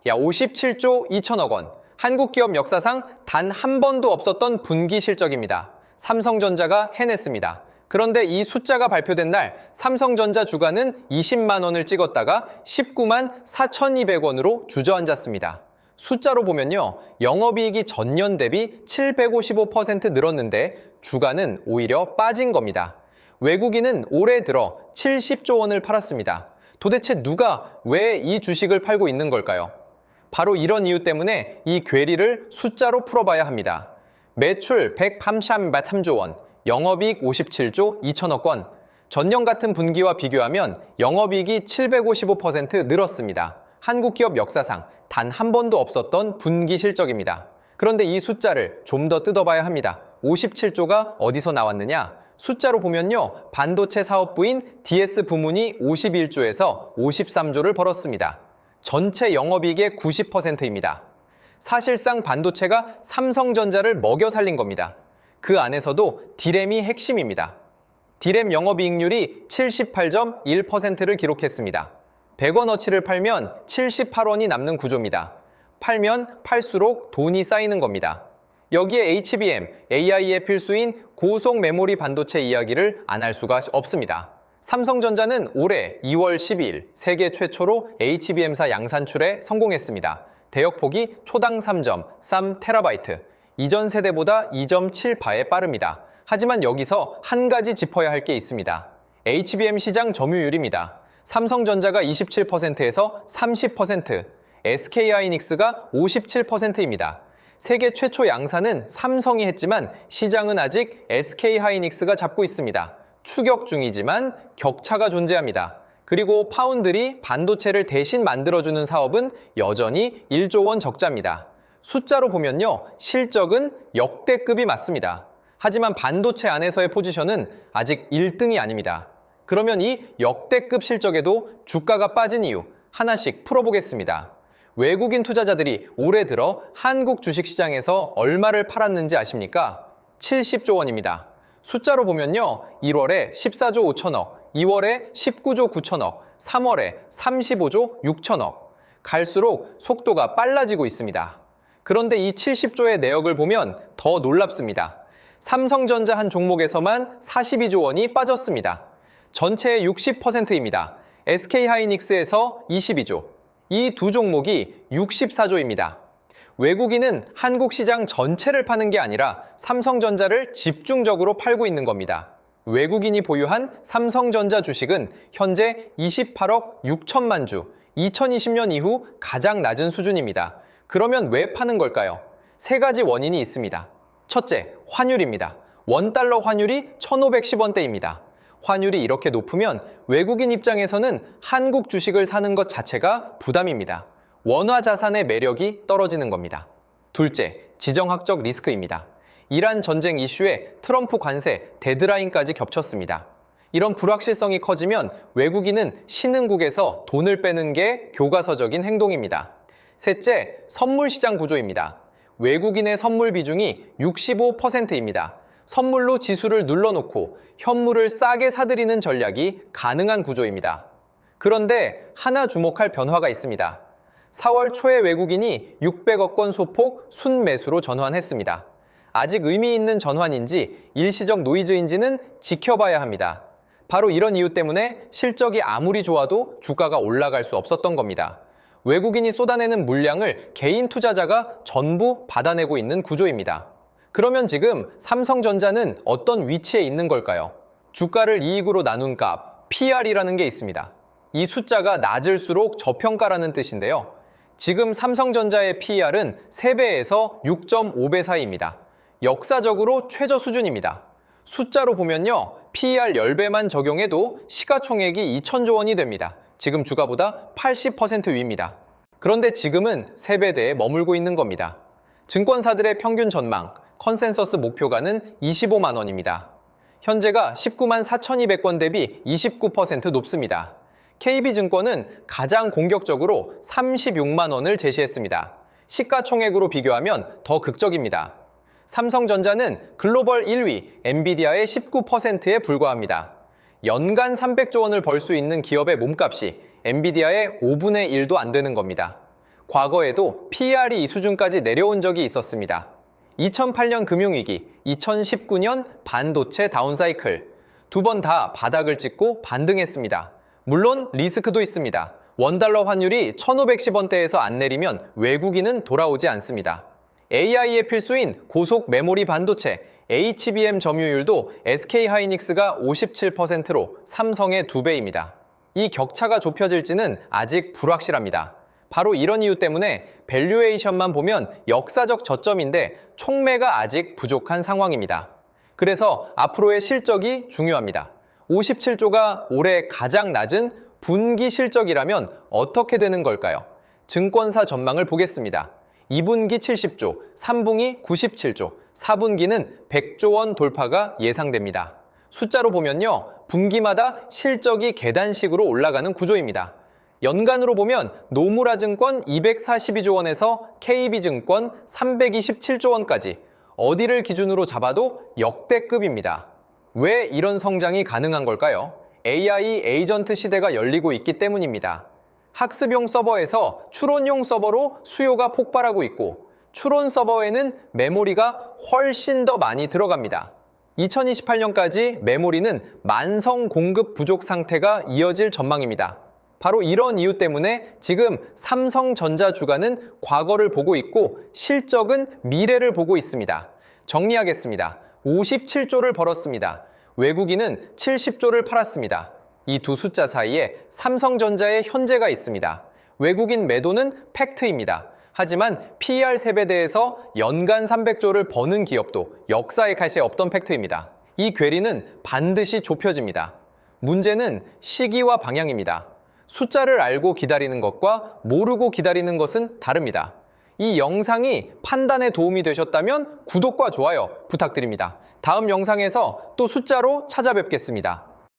약 57조 2천억 원. 한국 기업 역사상 단 한 번도 없었던 분기 실적입니다. 삼성전자가 해냈습니다. 그런데 이 숫자가 발표된 날 삼성전자 주가는 20만 원을 찍었다가 19만 4,200원으로 주저앉았습니다. 숫자로 보면요, 영업이익이 전년 대비 755% 늘었는데 주가는 오히려 빠진 겁니다. 외국인은 올해 들어 70조 원을 팔았습니다. 도대체 누가 왜 이 주식을 팔고 있는 걸까요? 바로 이런 이유 때문에 이 괴리를 숫자로 풀어봐야 합니다. 매출 133조 원, 영업이익 57조 2천억 원. 전년 같은 분기와 비교하면 영업이익이 755% 늘었습니다. 한국 기업 역사상 단 한 번도 없었던 분기 실적입니다. 그런데 이 숫자를 좀 더 뜯어봐야 합니다. 57조가 어디서 나왔느냐? 숫자로 보면요, 반도체 사업부인 DS 부문이 51조에서 53조를 벌었습니다. 전체 영업이익의 90%입니다. 사실상 반도체가 삼성전자를 먹여 살린 겁니다. 그 안에서도 D램이 핵심입니다. D램 영업이익률이 78.1%를 기록했습니다. 100원어치를 팔면 78원이 남는 구조입니다. 팔면 팔수록 돈이 쌓이는 겁니다. 여기에 HBM, AI의 필수인 고속 메모리 반도체 이야기를 안 할 수가 없습니다. 삼성전자는 올해 2월 12일 세계 최초로 HBM사 양산출에 성공했습니다. 대역폭이 초당 3.3TB, 이전 세대보다 2.7배 빠릅니다. 하지만 여기서 한 가지 짚어야 할 게 있습니다. HBM 시장 점유율입니다. 삼성전자가 27%에서 30%, SK하이닉스가 57%입니다. 세계 최초 양산은 삼성이 했지만 시장은 아직 SK하이닉스가 잡고 있습니다. 추격 중이지만 격차가 존재합니다. 그리고 파운드리 반도체를 대신 만들어주는 사업은 여전히 1조 원 적자입니다. 숫자로 보면요, 실적은 역대급이 맞습니다. 하지만 반도체 안에서의 포지션은 아직 1등이 아닙니다. 그러면 이 역대급 실적에도 주가가 빠진 이유 하나씩 풀어보겠습니다. 외국인 투자자들이 올해 들어 한국 주식시장에서 얼마를 팔았는지 아십니까? 70조 원입니다. 숫자로 보면요, 1월에 14조 5천억, 2월에 19조 9천억, 3월에 35조 6천억. 갈수록 속도가 빨라지고 있습니다. 그런데 이 70조의 내역을 보면 더 놀랍습니다. 삼성전자 한 종목에서만 42조 원이 빠졌습니다. 전체의 60%입니다. SK하이닉스에서 22조. 이 두 종목이 64조입니다. 외국인은 한국 시장 전체를 파는 게 아니라 삼성전자를 집중적으로 팔고 있는 겁니다. 외국인이 보유한 삼성전자 주식은 현재 28억 6천만 주, 2020년 이후 가장 낮은 수준입니다. 그러면 왜 파는 걸까요? 세 가지 원인이 있습니다. 첫째, 환율입니다. 원달러 환율이 1,510원대입니다. 환율이 이렇게 높으면 외국인 입장에서는 한국 주식을 사는 것 자체가 부담입니다. 원화 자산의 매력이 떨어지는 겁니다. 둘째, 지정학적 리스크입니다. 이란 전쟁 이슈에 트럼프 관세 데드라인까지 겹쳤습니다. 이런 불확실성이 커지면 외국인은 신흥국에서 돈을 빼는 게 교과서적인 행동입니다. 셋째, 선물 시장 구조입니다. 외국인의 선물 비중이 65%입니다. 선물로 지수를 눌러놓고 현물을 싸게 사들이는 전략이 가능한 구조입니다. 그런데 하나 주목할 변화가 있습니다. 4월 초에 외국인이 600억 원 소폭 순매수로 전환했습니다. 아직 의미 있는 전환인지 일시적 노이즈인지는 지켜봐야 합니다. 바로 이런 이유 때문에 실적이 아무리 좋아도 주가가 올라갈 수 없었던 겁니다. 외국인이 쏟아내는 물량을 개인 투자자가 전부 받아내고 있는 구조입니다. 그러면 지금 삼성전자는 어떤 위치에 있는 걸까요? 주가를 이익으로 나눈 값, PR이라는 게 있습니다. 이 숫자가 낮을수록 저평가라는 뜻인데요. 지금 삼성전자의 PER은 3배에서 6.5배 사이입니다. 역사적으로 최저 수준입니다. 숫자로 보면요, PER 10배만 적용해도 시가총액이 2천조 원이 됩니다. 지금 주가보다 80% 위입니다. 그런데 지금은 3배대에 머물고 있는 겁니다. 증권사들의 평균 전망, 컨센서스 목표가는 25만 원입니다. 현재가 19만 4,200건 대비 29% 높습니다. KB증권은 가장 공격적으로 36만 원을 제시했습니다. 시가총액으로 비교하면 더 극적입니다. 삼성전자는 글로벌 1위 엔비디아의 19%에 불과합니다. 연간 300조 원을 벌 수 있는 기업의 몸값이 엔비디아의 5분의 1도 안 되는 겁니다. 과거에도 PER이 이 수준까지 내려온 적이 있었습니다. 2008년 금융위기, 2019년 반도체 다운사이클, 두 번 다 바닥을 찍고 반등했습니다. 물론 리스크도 있습니다. 원달러 환율이 1,510원대에서 안 내리면 외국인은 돌아오지 않습니다. AI의 필수인 고속 메모리 반도체, HBM 점유율도 SK하이닉스가 57%로 삼성의 2배입니다. 이 격차가 좁혀질지는 아직 불확실합니다. 바로 이런 이유 때문에 밸류에이션만 보면 역사적 저점인데 촉매가 아직 부족한 상황입니다. 그래서 앞으로의 실적이 중요합니다. 57조가 올해 가장 낮은 분기 실적이라면 어떻게 되는 걸까요? 증권사 전망을 보겠습니다. 2분기 70조, 3분기 97조, 4분기는 100조 원 돌파가 예상됩니다. 숫자로 보면요, 분기마다 실적이 계단식으로 올라가는 구조입니다. 연간으로 보면 노무라증권 242조 원에서 KB증권 327조 원까지 어디를 기준으로 잡아도 역대급입니다. 왜 이런 성장이 가능한 걸까요? AI 에이전트 시대가 열리고 있기 때문입니다. 학습용 서버에서 추론용 서버로 수요가 폭발하고 있고 추론 서버에는 메모리가 훨씬 더 많이 들어갑니다. 2028년까지 메모리는 만성 공급 부족 상태가 이어질 전망입니다. 바로 이런 이유 때문에 지금 삼성전자 주가는 과거를 보고 있고 실적은 미래를 보고 있습니다. 정리하겠습니다. 57조를 벌었습니다. 외국인은 70조를 팔았습니다. 이 두 숫자 사이에 삼성전자의 현재가 있습니다. 외국인 매도는 팩트입니다. 하지만 PER 세배대에서 연간 300조를 버는 기업도 역사에 칼세 없던 팩트입니다. 이 괴리는 반드시 좁혀집니다. 문제는 시기와 방향입니다. 숫자를 알고 기다리는 것과 모르고 기다리는 것은 다릅니다. 이 영상이 판단에 도움이 되셨다면 구독과 좋아요 부탁드립니다. 다음 영상에서 또 숫자로 찾아뵙겠습니다.